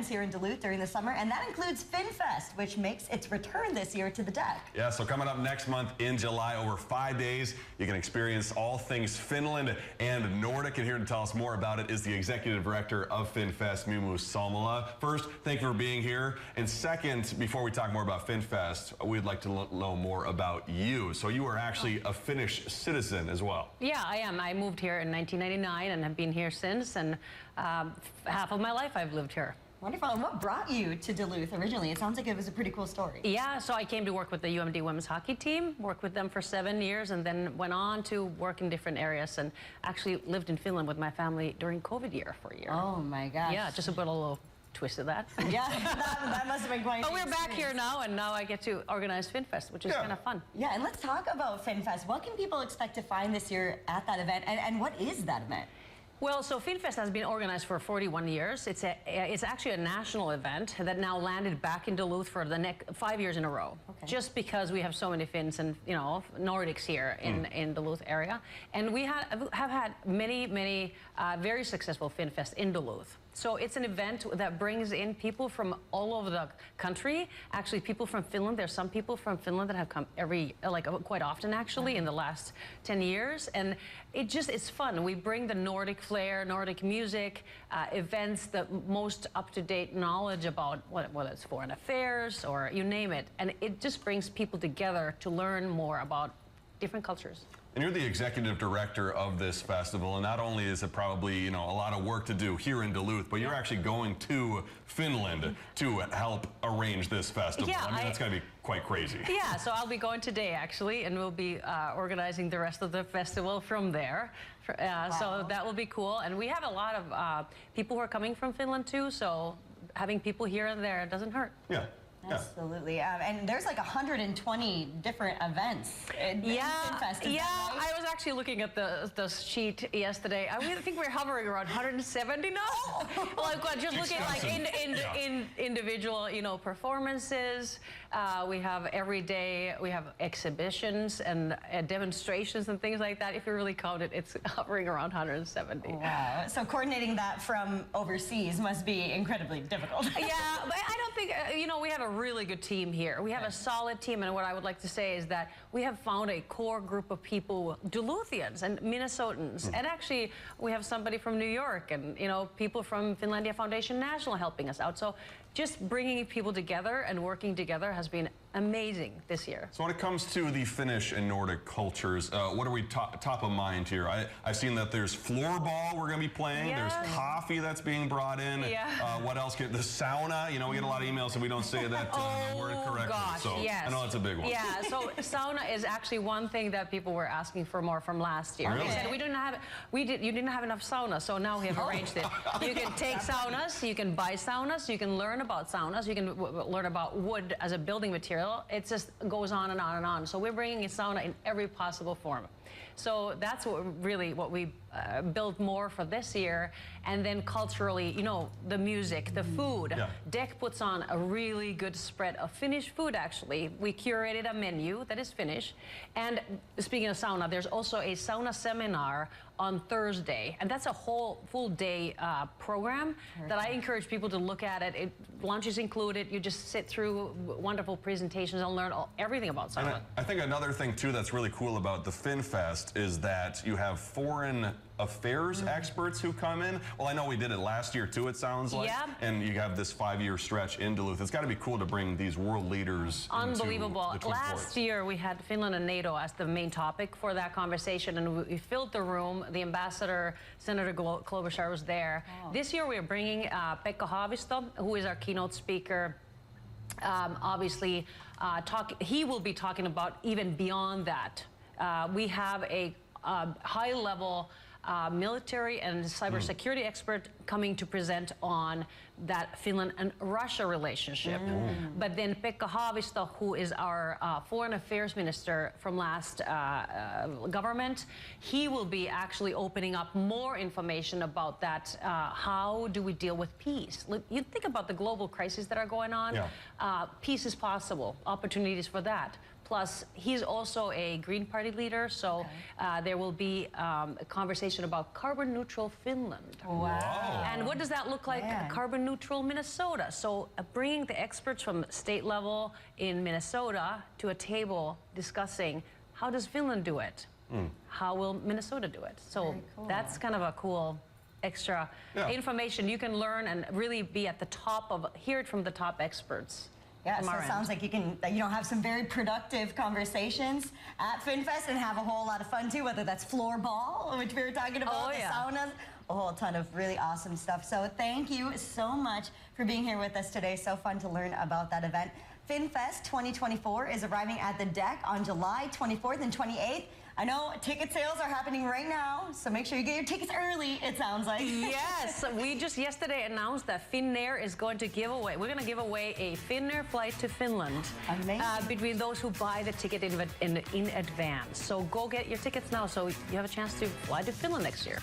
here in Duluth during the summer, and that includes FinnFest, which makes its return this year to the deck. Yeah, so coming up next month in July, over 5 days, you can experience all things Finland and Nordic. And here to tell us more about it is the Executive Director of FinnFest, Mimmu Salmela. First, thank you for being here. And second, before we talk more about FinnFest, we'd like to know more about you. So you are actually a Finnish citizen as well. Yeah, I am. I moved here in 1999 and have been here since, and half of my life I've lived here. Wonderful. And what brought you to Duluth originally? It sounds like it was a pretty cool story. Yeah, so I came to work with the UMD women's hockey team, worked with them for 7 years, and then went on to work in different areas, and actually lived in Finland with my family during COVID year for a year. Oh my gosh. Yeah, just a little twist of that. Yeah, that must have been quite But we're back here now, and now I get to organize FinnFest, which is kind of fun. Yeah, and let's talk about FinnFest. What can people expect to find this year at that event, and what is that event? Well, so FinnFest has been organized for 41 years. It's actually a national event that now landed back in Duluth for the next 5 years in a row. Okay. Just because we have so many Finns and Nordics here in Duluth area, and we have had many very successful FinnFest in Duluth. So it's an event that brings in people from all over the country. Actually, people from Finland. There's some people from Finland that have come quite often actually in the last 10 years, and it's fun. We bring the Nordic flair, Nordic music, events, the most up-to-date knowledge about whether it's foreign affairs or you name it, and it just brings people together to learn more about different cultures. And you're the executive director of this festival, and not only is it probably a lot of work to do here in Duluth, but you're actually going to Finland to help arrange this festival. Yeah, I mean, that's going to be quite crazy. Yeah, so I'll be going today actually, and we'll be organizing the rest of the festival from there. Wow. So that will be cool, and we have a lot of people who are coming from Finland too. So having people here and there doesn't hurt. Yeah. Absolutely. And there's like 120 different events in FinnFest. Yeah, right? I was actually looking at the sheet yesterday. I think we're hovering around 170 now. Like just looking like in individual, performances. We have every day, we have exhibitions and demonstrations and things like that. If you really count it, it's hovering around 170. Wow. So coordinating that from overseas must be incredibly difficult. Yeah, but I don't think, we have a really good team here. We have a solid team, and what I would like to say is that we have found a core group of people, Duluthians and Minnesotans, and actually we have somebody from New York and people from Finlandia Foundation National helping us out. So just bringing people together and working together has been amazing this year. So when it comes to the Finnish and Nordic cultures, what are we top of mind here? I've seen that there's floorball we're going to be playing. Yeah. There's coffee that's being brought in. Yeah. What else? The sauna. We get a lot of emails and we don't say that word correctly. Gosh, so yes. I know it's a big one. Yeah. So sauna is actually one thing that people were asking for more from last year. Really? They said you didn't have enough saunas, so now we have arranged it. You can take saunas, you can buy saunas, you can learn about saunas, you can learn about wood as a building material. It just goes on and on and on. So we're bringing a sauna in every possible form. So that's what we built more for this year. And then culturally, the music, the food. Yeah. DEC puts on a really good spread of Finnish food, actually. We curated a menu that is Finnish. And speaking of sauna, there's also a sauna seminar on Thursday. And that's a whole full day program that I encourage people to look at it. Lunch is included. You just sit through wonderful presentations and learn everything about sauna. And I think another thing, too, that's really cool about the FinnFest is that you have foreign affairs experts who come in. Well, I know we did it last year, too, it sounds like. Yeah. And you have this 5-year stretch in Duluth. It's got to be cool to bring these world leaders Unbelievable. Into the last year, we had Finland and NATO as the main topic for that conversation, and we filled the room. The ambassador, Senator Klobuchar, was there. Oh. This year, we are bringing Pekka Haavisto, who is our keynote speaker. Obviously, he will be talking about even beyond that. We have a high-level military and cybersecurity expert coming to present on that Finland and Russia relationship. But then Pekka Haavisto, who is our foreign affairs minister from last government, he will be actually opening up more information about that. How do we deal with peace? You think about the global crises that are going on. Yeah. Peace is possible, opportunities for that. Plus, he's also a Green Party leader, so there will be a conversation about carbon neutral Finland. Wow. And what does that look like? Carbon neutral Minnesota. So bringing the experts from state level in Minnesota to a table discussing how does Finland do it? How will Minnesota do it? So that's kind of a cool extra information you can learn and really be at the top of, hear it from the top experts. Yeah, so it sounds like you can, have some very productive conversations at FinnFest and have a whole lot of fun too, whether that's floorball, which we were talking about, the saunas, a whole ton of really awesome stuff. So thank you so much for being here with us today. So fun to learn about that event. FinnFest 2024 is arriving at the deck on July 24th and 28th. I know ticket sales are happening right now, so make sure you get your tickets early, it sounds like. Yes, we just yesterday announced that Finnair is going to give away, we're going to give away a Finnair flight to Finland. Amazing. Between those who buy the ticket in advance. So go get your tickets now so you have a chance to fly to Finland next year.